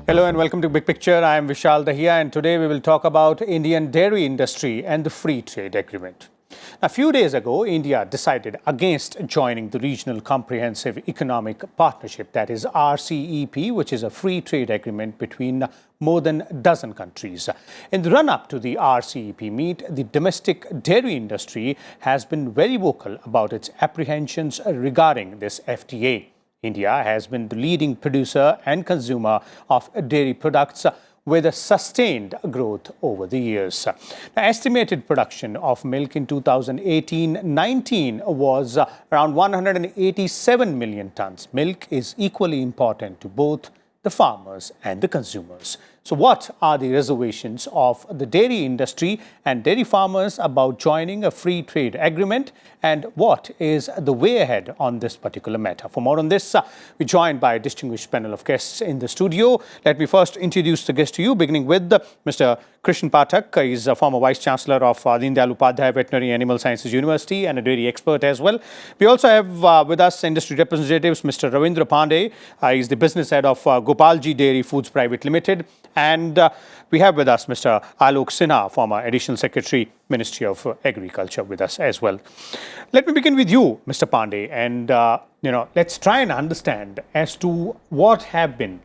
Hello and welcome to Big Picture. I am Vishal Dahiya and today we will talk about Indian dairy industry and the free trade agreement. A few days ago, India decided against joining the Regional Comprehensive Economic Partnership, that is RCEP, which is a free trade agreement between more than a dozen countries. In the run-up to the RCEP meet, the domestic dairy industry has been very vocal about its apprehensions regarding this FTA. India has been the leading producer and consumer of dairy products with a sustained growth over the years. The estimated production of milk in 2018-19 was around 187 million tons. Milk is equally important to both the farmers and the consumers. So what are the reservations of the dairy industry and dairy farmers about joining a free trade agreement, and what is the way ahead on this particular matter? For more on this, we're joined by a distinguished panel of guests in the studio. Let me first introduce the guest to you, beginning with Mr. Krishan Pathak. He's a former Vice Chancellor of Deen, Upadhyaya Veterinary Animal Sciences University and a dairy expert as well. We also have with us industry representatives, Mr. Ravindra Pandey. He's the business head of Gopaljee Dairy Foods Private Limited. And we have with us Mr. Alok Sinha, former Additional Secretary, Ministry of Agriculture, with us as well. Let me begin with you, Mr. Pandey, and let's try and understand as to what have been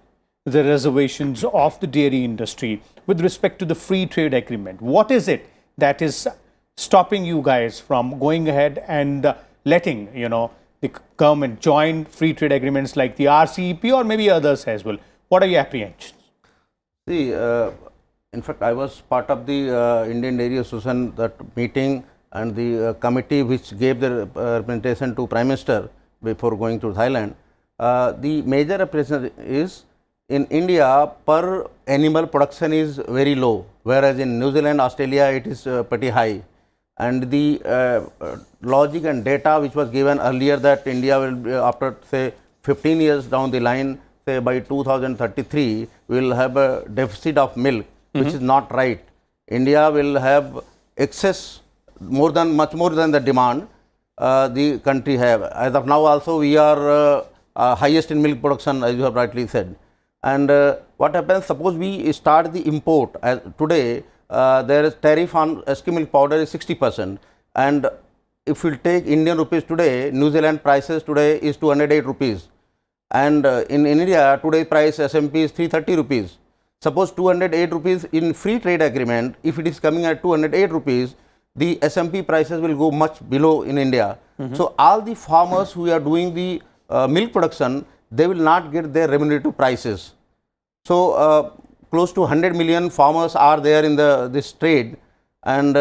the reservations of the dairy industry with respect to the free trade agreement. What is it that is stopping you guys from going ahead and letting the government join free trade agreements like the RCEP or maybe others as well? What are your apprehensions? See, in fact, I was part of the Indian Dairy Association that meeting and the committee which gave the representation to Prime Minister before going to Thailand. The major apprehension is in India per animal production is very low, whereas in New Zealand, Australia it is pretty high. And the logic and data which was given earlier that India will be after say 15 years down the line, say by 2033, we will have a deficit of milk, which is not right. India will have excess much more than the demand the country have. As of now also we are highest in milk production, as you have rightly said. And what happens, suppose we start the import, today there is tariff on skim milk powder is 60%, and if we take Indian rupees today, New Zealand prices today is 208 rupees. And in India, today's price SMP is 330 rupees. Suppose 208 rupees in free trade agreement, if it is coming at 208 rupees, the SMP prices will go much below in India. So all the farmers who are doing the milk production, they will not get their remunerative prices. So close to 100 million farmers are there in this trade, and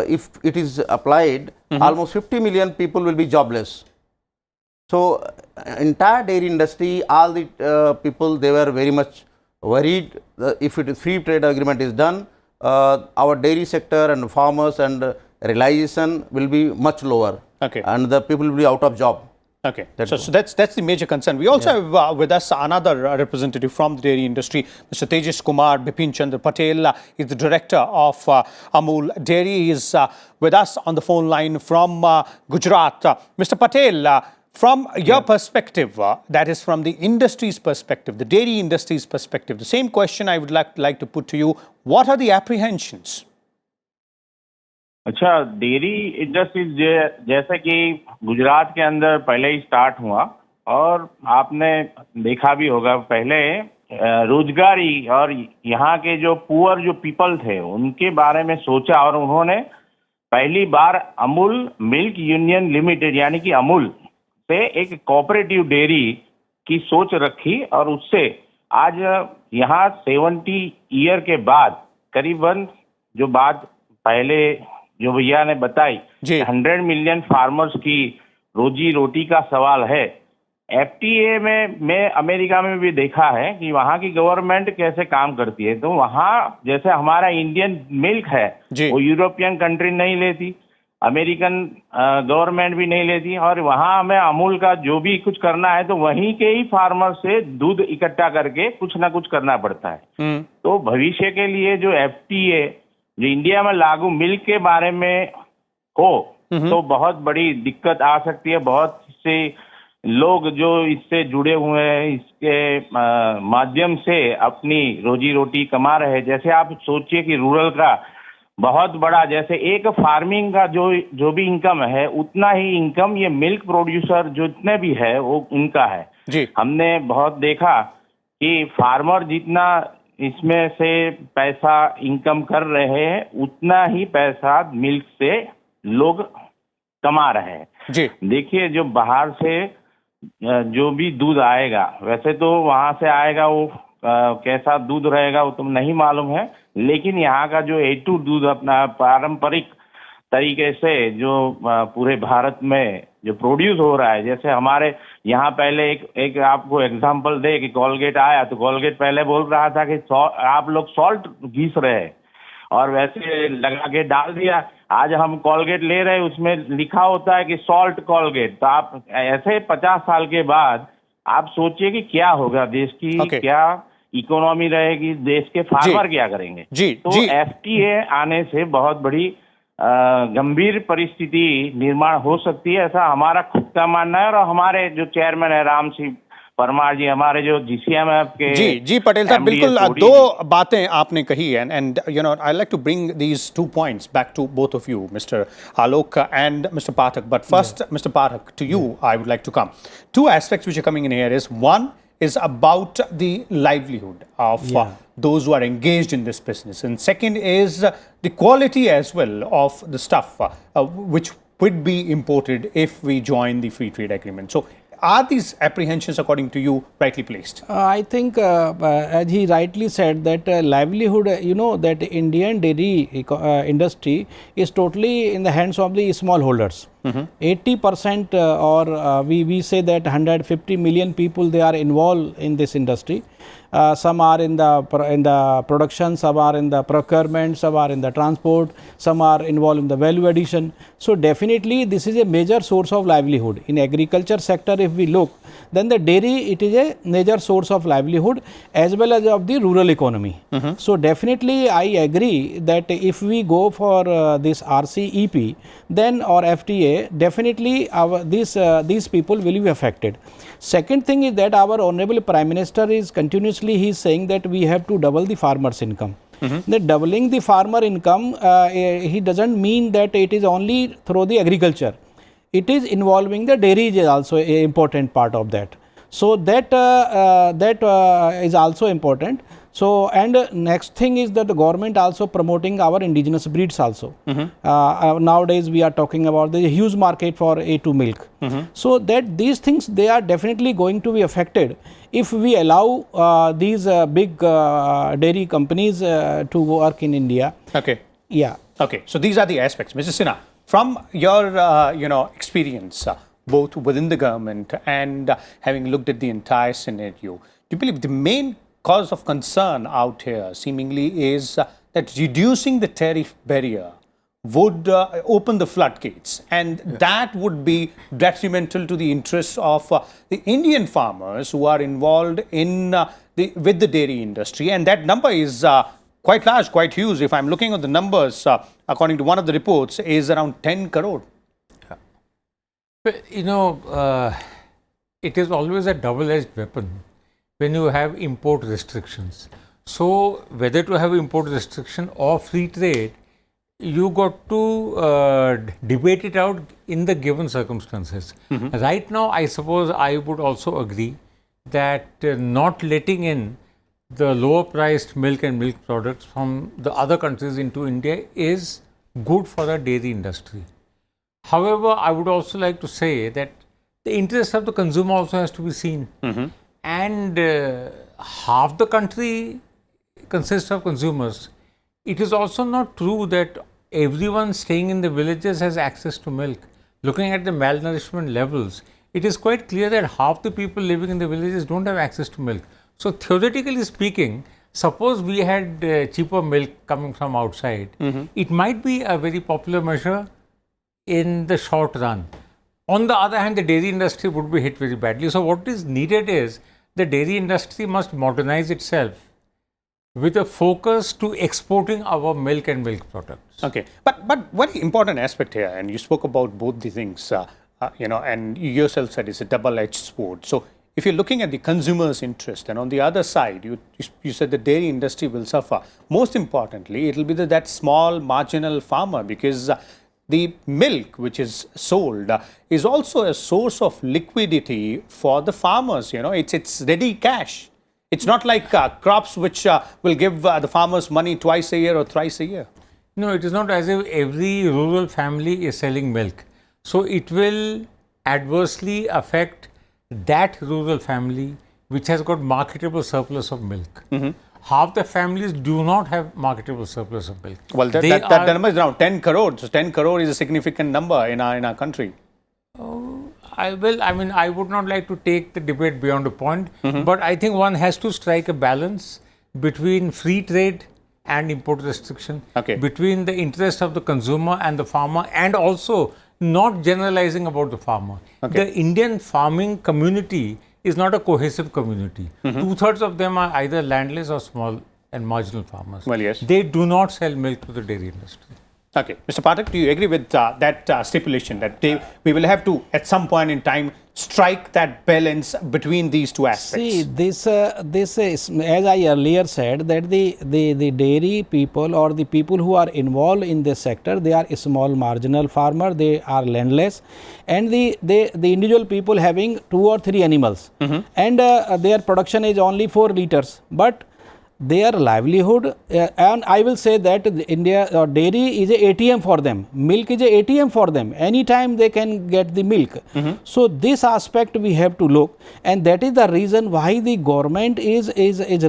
if it is applied, almost 50 million people will be jobless. So entire dairy industry, all the people, they were very much worried if it is free trade agreement is done, our dairy sector and farmers and realization will be much lower. Okay. And the people will be out of job. Okay, so that's the major concern. We also have with us another representative from the dairy industry, Mr. Tejas Kumar Bipin Chandra Patel. Is the director of Amul Dairy. He is with us on the phone line from Gujarat. Mr. Patel, from your perspective, that is from the industry's perspective, the dairy industry's perspective, the same question I would like to put to you. What are the apprehensions? अच्छा, dairy industries जैसे कि गुजरात के अंदर पहले ही start हुआ, और आपने देखा भी होगा पहले रोजगारी और यहाँ के जो पुअर जो पीपल थे उनके बारे में सोचा, और उन्होंने पहली बार अमूल मिल्क यूनियन लिमिटेड यानी कि अमूल से एक कोऑपरेटिव डेयरी की सोच रखी, और उससे आज यहाँ 70 ईयर के बाद करीबन जो बात पहले जो भैया ने बताई 100 मिलियन फार्मर्स की रोजी रोटी का सवाल है। एफटीए में मैं अमेरिका में भी देखा है कि वहाँ की गवर्नमेंट कैसे काम करती है। तो वहाँ जैसे हमारा इंडियन मिल्क है वो यूरोपियन कंट्री नहीं लेती, अमेरिकन गवर्नमेंट भी नहीं लेती, और वहाँ हमें अमूल का जो भी कुछ करना है तो वहीं के ही फार्मर से दूध इकट्ठा करके कुछ ना कुछ करना पड़ता है। तो भविष्य के लिए जो एफटीए जो इंडिया में लागू मिल्क के बारे में हो तो बहुत बड़ी दिक्कत आ सकती है। बहुत से लोग जो इससे जुड़े हुए हैं, इसके माध्यम से अपनी रोजी रोटी कमा रहे हैं। जैसे आप सोचिए कि रूरल का बहुत बड़ा, जैसे एक फार्मिंग का जो भी इनकम है, उतना ही इनकम ये मिल्क प्रोड्यूसर जितने भी है वो उनका है जी। हमने बहुत देखा कि फार्मर जितना इसमें से पैसा इनकम कर रहे हैं, उतना ही पैसा मिल्क से लोग कमा रहे हैं। जी। देखिए, जो बाहर से जो भी दूध आएगा, वैसे तो वहां से आएगा, वो कैसा दूध रहेगा वो तो नहीं मालूम है, लेकिन यहाँ का जो A2 दूध अपना पारंपरिक तरीके से जो पूरे भारत में जो प्रोड्यूस हो रहा है, जैसे हमारे यहाँ पहले एक आपको एग्जांपल दे कि कोलगेट आया तो कोलगेट पहले बोल रहा था कि आप लोग सॉल्ट घिस रहे हैं, और वैसे लगा के डाल दिया। आज हम कोलगेट ले रहे हैं, उसमें लिखा होता है कि सॉल्ट कोलगेट। तो आप ऐसे 50 साल के बाद आप सोचिए कि क्या होगा देश की, क्या इकोनॉमी रहेगी, देश के फार्मर क्या करेंगे। तो FTA आने से बहुत बड़ी गंभीर परिस्थिति निर्माण हो सकती है, ऐसा हमारा खुद का मानना है। और हमारे जो चेयरमैन है राम सिंह परमार जी, हमारे जो GCM के जी पटेल साहब, बिल्कुल दो बातें आपने कही, and you know I like to bring these 2 points back to both of you, mister Alok and Mr. Pathak. But first, Mr. Pathak, to you I would like to come. 2 aspects which are coming in here is, one is about the livelihood of those who are engaged in this business, and second is the quality as well of the stuff which would be imported if we join the free trade agreement. So are these apprehensions, according to you, rightly placed? I think, as he rightly said, that livelihood, you know, that Indian dairy industry is totally in the hands of the smallholders. 80% or we say that 150 million people, they are involved in this industry. Some are in the production, some are in the procurement, some are in the transport, some are involved in the value addition. So definitely this is a major source of livelihood. In agriculture sector, if we look, then the dairy, it is a major source of livelihood as well as of the rural economy. So definitely I agree that if we go for this RCEP, then or FTA, definitely these people will be affected. Second thing is that our Honorable Prime Minister is continuously, he is saying that we have to double the farmers' income. That doubling the farmer income, he doesn't mean that it is only through the agriculture. It is involving the dairy is also an important part of that. So that is also important. So, and next thing is that the government also promoting our indigenous breeds also. Nowadays we are talking about the huge market for A2 milk. So that these things, they are definitely going to be affected if we allow these big dairy companies to work in India. Okay. Yeah. Okay. So these are the aspects. Mr. Sinha, from your experience, both within the government and having looked at the entire scenario, do you believe the main cause of concern out here seemingly is that reducing the tariff barrier would open the floodgates, and that would be detrimental to the interests of the Indian farmers who are involved in with the dairy industry, and that number is quite large, quite huge. If I'm looking at the numbers, according to one of the reports, is around 10 crore. You know, it is always a double-edged weapon when you have import restrictions. So whether to have import restriction or free trade, you got to debate it out in the given circumstances. Right now, I suppose I would also agree that not letting in the lower priced milk and milk products from the other countries into India is good for the dairy industry. However, I would also like to say that the interest of the consumer also has to be seen. And half the country consists of consumers. It is also not true that everyone staying in the villages has access to milk. Looking at the malnourishment levels, it is quite clear that half the people living in the villages don't have access to milk. So theoretically speaking, suppose we had cheaper milk coming from outside, it might be a very popular measure in the short run. On the other hand, the dairy industry would be hit very badly. So what is needed is the dairy industry must modernize itself with a focus to exporting our milk and milk products. Okay, but very important aspect here, and you spoke about both the things. and you yourself said it's a double-edged sword. So if you're looking at the consumer's interest, and on the other side, you said the dairy industry will suffer. Most importantly, it will be that small marginal farmer, because the milk which is sold is also a source of liquidity for the farmers. It's ready cash. It's not like crops which will give the farmers money twice a year or thrice a year. No, it is not as if every rural family is selling milk. So it will adversely affect that rural family which has got marketable surplus of milk. Half the families do not have marketable surplus of milk. Well, that number is around 10 crore. So 10 crore is a significant number in our country. I would not like to take the debate beyond a point, but I think one has to strike a balance between free trade and import restriction, between the interest of the consumer and the farmer, and also not generalizing about the farmer. The Indian farming community is not a cohesive community. 2/3 of them are either landless or small and marginal farmers. Well, yes. They do not sell milk to the dairy industry. Okay. Mr. Pathak, do you agree with that stipulation that we will have to, at some point in time, strike that balance between these two aspects? See, this is, as I earlier said, that the dairy people or the people who are involved in this sector, they are small marginal farmer, they are landless, and the individual people having 2 or 3 animals, and their production is only 4 liters, but their livelihood, and I will say that dairy is a ATM for them, milk is a ATM for them, anytime they can get the milk. So this aspect we have to look, and that is the reason why the government is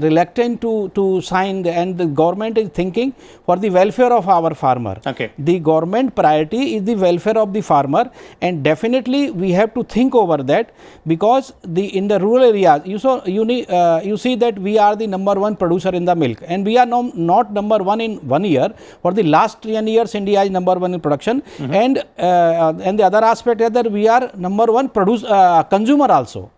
reluctant to sign, and the government is thinking for the welfare of our farmer. The government priority is the welfare of the farmer, and definitely we have to think over that, because in the rural areas, you see that we are the number 1 producer in the milk, and we are not number 1 in 1 year. For the last 10 years, India is number 1 in production, and the other aspect is that we are number 1 consumer also.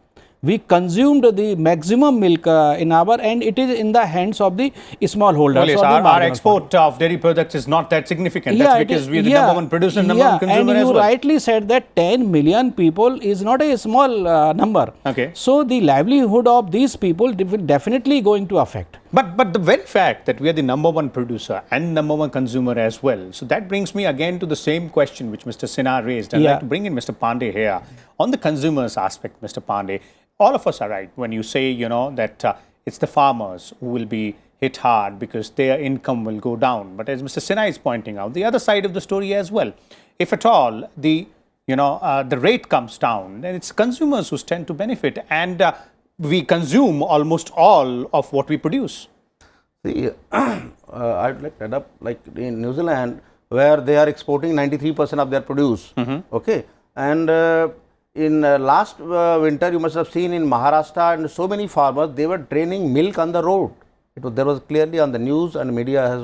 We consumed the maximum milk in our, and it is in the hands of the small holders. Well, yes, our export of dairy products is not that significant. That's because we are the number 1 producer and number 1 consumer and as well. You rightly said that 10 million people is not a small number. So the livelihood of these people will definitely going to affect. But the very fact that we are the number 1 producer and number 1 consumer as well, so that brings me again to the same question which Mr. Sinha raised. I'd like to bring in Mr. Pandey here. On the consumers aspect, Mr. Pandey, all of us are right when you say, that it's the farmers who will be hit hard because their income will go down. But as Mr. Sinha is pointing out, the other side of the story as well, if at all the rate comes down, then it's consumers who tend to benefit, and we consume almost all of what we produce. See, I'd like to add up, like in New Zealand, where they are exporting 93% of their produce. And in last winter, you must have seen in Maharashtra, and so many farmers, they were draining milk on the road. There was clearly on the news, and media has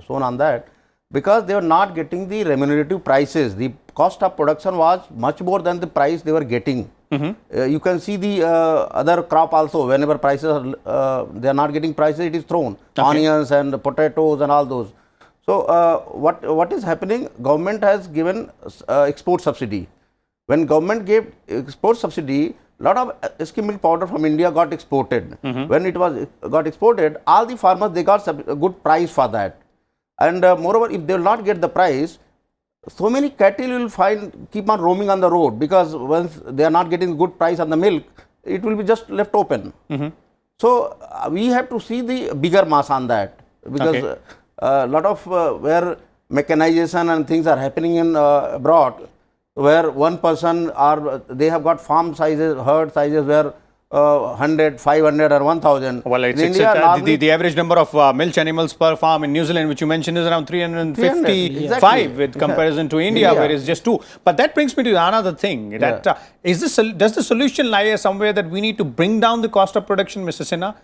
shown on that, because they were not getting the remunerative prices. The cost of production was much more than the price they were getting. You can see the other crop also, whenever prices they are not getting prices, it is thrown. Onions and potatoes and all those. So what is happening? Government has given export subsidy. When government gave export subsidy, lot of skim milk powder from India got exported. When it got exported, all the farmers, they got a good price for that. And moreover, if they will not get the price, so many cattle will keep on roaming on the road, because once they are not getting good price on the milk, it will be just left open. So we have to see the bigger mass on that, because a lot of where mechanization and things are happening in abroad, where one person they have got farm sizes, herd sizes where 100, 500 or 1000. Well, the average number of milch animals per farm in New Zealand, which you mentioned, is around 355 with comparison to India, where it's just 2. But that brings me to another thing. That does the solution lie somewhere that we need to bring down the cost of production, Mr. Sinha?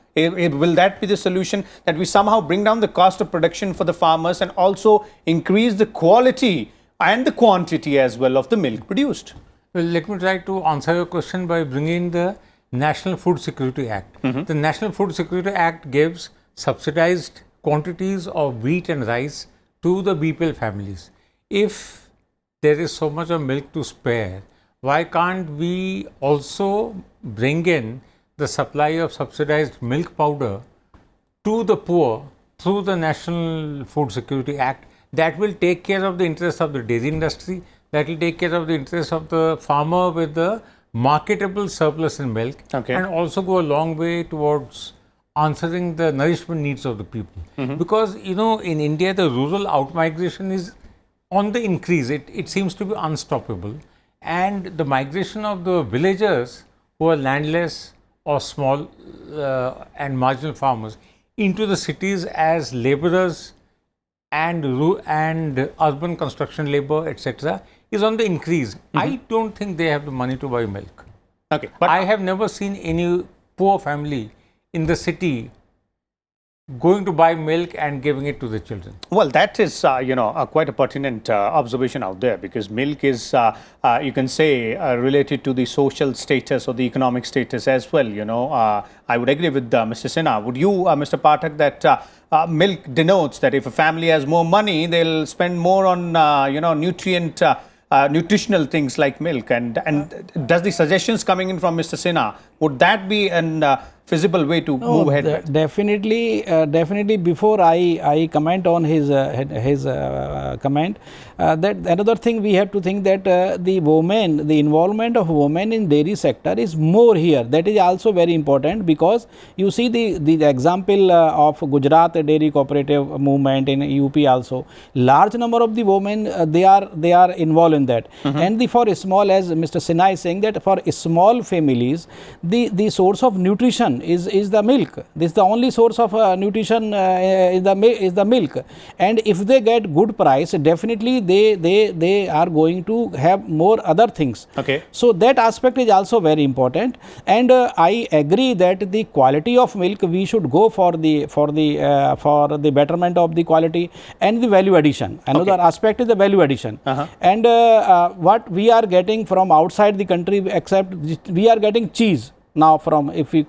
Will that be the solution, that we somehow bring down the cost of production for the farmers and also increase the quality and the quantity as well of the milk produced? Well, let me try to answer your question by bringing the National Food Security Act. The National Food Security Act gives subsidized quantities of wheat and rice to the BPL families. If there is so much of milk to spare, why can't we also bring in the supply of subsidized milk powder to the poor through the National Food Security Act? That will take care of the interests of the dairy industry, that will take care of the interests of the farmer with the marketable surplus in milk, and also go a long way towards answering the nourishment needs of the people. Because, you know, in India, the rural outmigration is on the increase. It seems to be unstoppable. And the migration of the villagers who are landless or small and marginal farmers into the cities as laborers and urban construction labor, etc., is on the increase. I don't think they have the money to buy milk. Okay, but I have never seen any poor family in the city going to buy milk and giving it to the children. well, that is, you know, quite a pertinent observation out there, because milk is, you can say, related to the social status or the economic status as well. You know, I would agree with Mr. Sinha. Would you, Mr. Pathak, that milk denotes that if a family has more money, they'll spend more on, you know, nutritional things like milk, and does the suggestions coming in from Mr. Sinha, would that be an feasible way to move ahead with? Definitely. Before I comment on his comment, that another thing we have to think that the involvement of women in dairy sector is more here. That is also very important, because you see the example of Gujarat dairy cooperative movement in UP also. Large number of the women they are involved in that, and for small, as Mr. Sinha is saying, that for small families the source of nutrition is the milk. This is the only source of nutrition is the milk, and if they get good price, definitely they are going to have more other things. Okay. So that aspect is also very important, and I agree that the quality of milk we should go for the betterment of the quality and the value addition. Another aspect is the value addition, and what we are getting from outside the country, except we are getting cheese now from, if you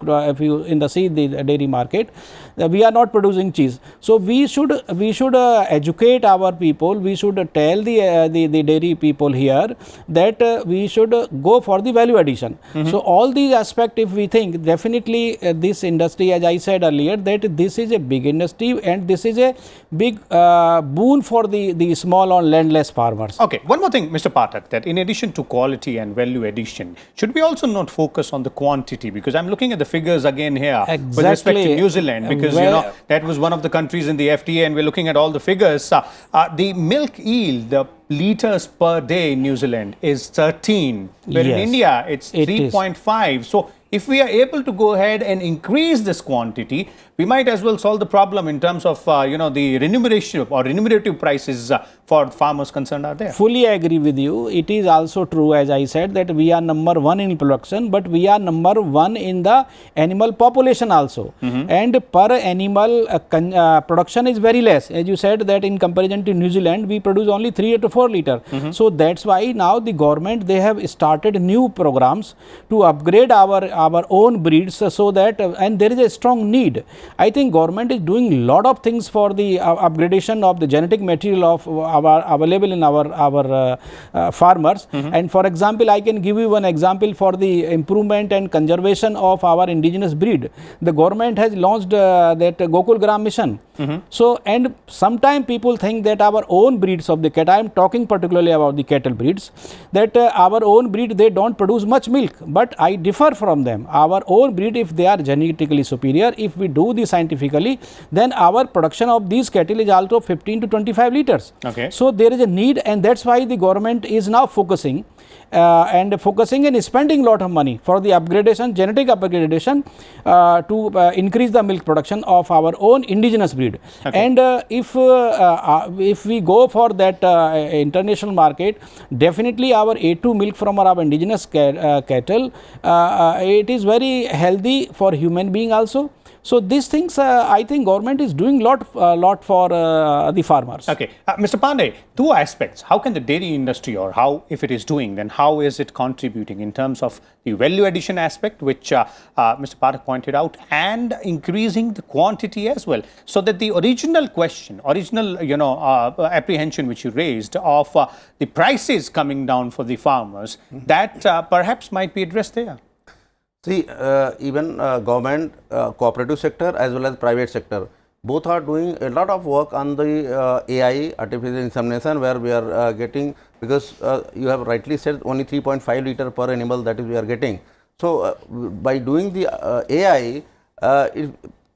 in the dairy market, we are not producing cheese. So we should educate our people. We should tell the dairy people here that we should go for the value addition. So all these aspects, if we think, definitely this industry, as I said earlier, that this is a big industry and this is a big boon for the small or landless farmers. Okay, one more thing, Mr. Pathak, that in addition to quality and value addition, should we also not focus on the quantity? Because I'm looking at the figures again here with respect to New Zealand, because you know that was one of the countries in the FTA, and we're looking at all the figures. The milk yield, the liters per day in New Zealand is 13, where in India it's 3.5. So if we are able to go ahead and increase this quantity, we might as well solve the problem in terms of you know, the remuneration or remunerative prices for farmers concerned are there. Fully agree with you. It is also true, as I said, that we are number one in production, but we are number one in the animal population also. And per animal production is very less. As you said, that in comparison to New Zealand, we produce only 3 to 4 liter. So that's why now the government, they have started new programs to upgrade our own breeds, so that and there is a strong need. I think government is doing lot of things for the upgradation of the genetic material of available in our farmers. And for example, I can give you one example for the improvement and conservation of our indigenous breed. The government has launched that Gopaljee mission. So, and sometimes people think that our own breeds of the cattle, I am talking particularly about the cattle breeds, that our own breed, they don't produce much milk, but I differ from them. Our own breed, if they are genetically superior, if we do this scientifically, then our production of these cattle is also 15 to 25 liters. Okay. So there is a need, and that's why the government is now focusing and spending a lot of money for the upgradation, genetic upgradation, to increase the milk production of our own indigenous breed. And if we go for that international market, definitely our A2 milk from our indigenous cattle, it is very healthy for human being also, So these things, I think government is doing lot for the farmers. Okay, Mr. Pandey, two aspects. How can the dairy industry, or how, if it is doing, then how is it contributing in terms of the value addition aspect, which Mr. Pathak pointed out, and increasing the quantity as well, so that the original question, apprehension which you raised of the prices coming down for the farmers, that perhaps might be addressed there. See, even government, cooperative sector as well as private sector, both are doing a lot of work on the AI, artificial insemination, where we are getting, because you have rightly said only 3.5 liter per animal, that is we are getting. So, by doing the AI,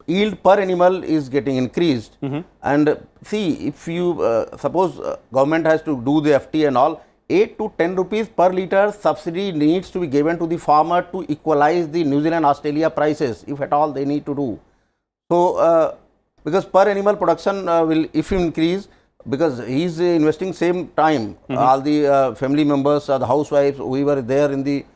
yield per animal is getting increased. And see, if you suppose government has to do the FTA and all, 8 to 10 rupees per liter subsidy needs to be given to the farmer to equalize the New Zealand Australia prices, if at all they need to do. So, because per animal production will, if you increase, because he is investing same time, all the family members, the housewives, whoever there in the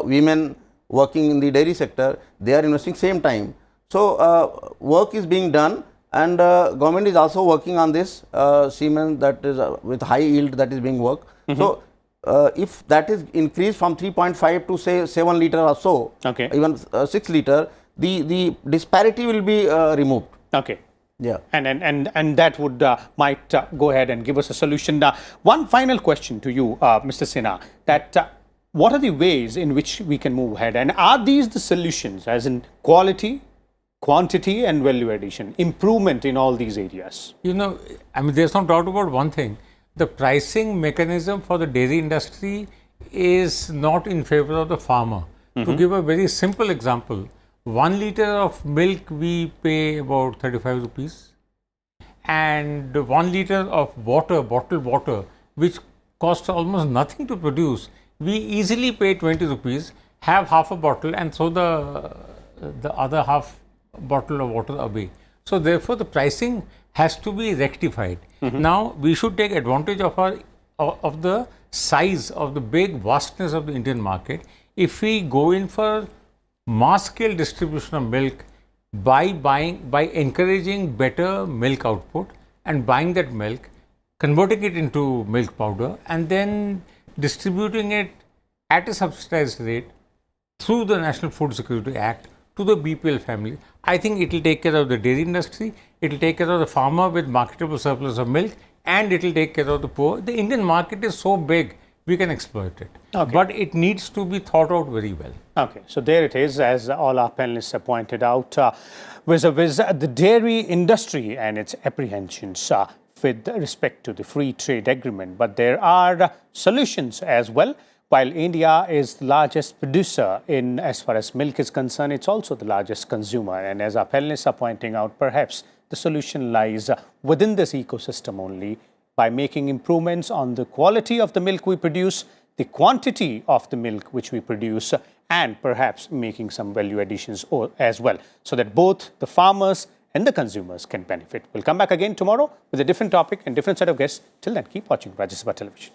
women working in the dairy sector, they are investing same time. So, work is being done, and government is also working on this semen that is with high yield, that is being worked. So, if that is increased from 3.5 to say 7 liter or so, even 6 liter, the disparity will be removed. Okay. Yeah. And that would might go ahead and give us a solution. One final question to you, Mr. Sinha, that what are the ways in which we can move ahead, and are these the solutions, as in quality, quantity and value addition, improvement in all these areas? You know, I mean, there's no doubt about one thing. The pricing mechanism for the dairy industry is not in favor of the farmer. To give a very simple example, 1 liter of milk we pay about 35 rupees, and 1 liter of water, bottled water, which costs almost nothing to produce, we easily pay 20 rupees, have half a bottle and throw the other half bottle of water away. So therefore, the pricing has to be rectified. Now, we should take advantage of the size of the big vastness of the Indian market. If we go in for mass scale distribution of milk by encouraging better milk output and buying that milk, converting it into milk powder, and then distributing it at a subsidized rate through the National Food Security Act to the BPL family, I think it will take care of the dairy industry, it will take care of the farmer with marketable surplus of milk, and it will take care of the poor. The Indian market is so big, we can exploit it. But it needs to be thought out very well. Okay, so there it is, as all our panelists have pointed out, vis-a-vis the dairy industry and its apprehensions with respect to the free trade agreement. But there are solutions as well. While India is the largest producer in as far as milk is concerned, it's also the largest consumer. And as our panelists are pointing out, perhaps the solution lies within this ecosystem only, by making improvements on the quality of the milk we produce, the quantity of the milk which we produce, and perhaps making some value additions as well, so that both the farmers and the consumers can benefit. We'll come back again tomorrow with a different topic and different set of guests. Till then, keep watching Rajya Sabha Television.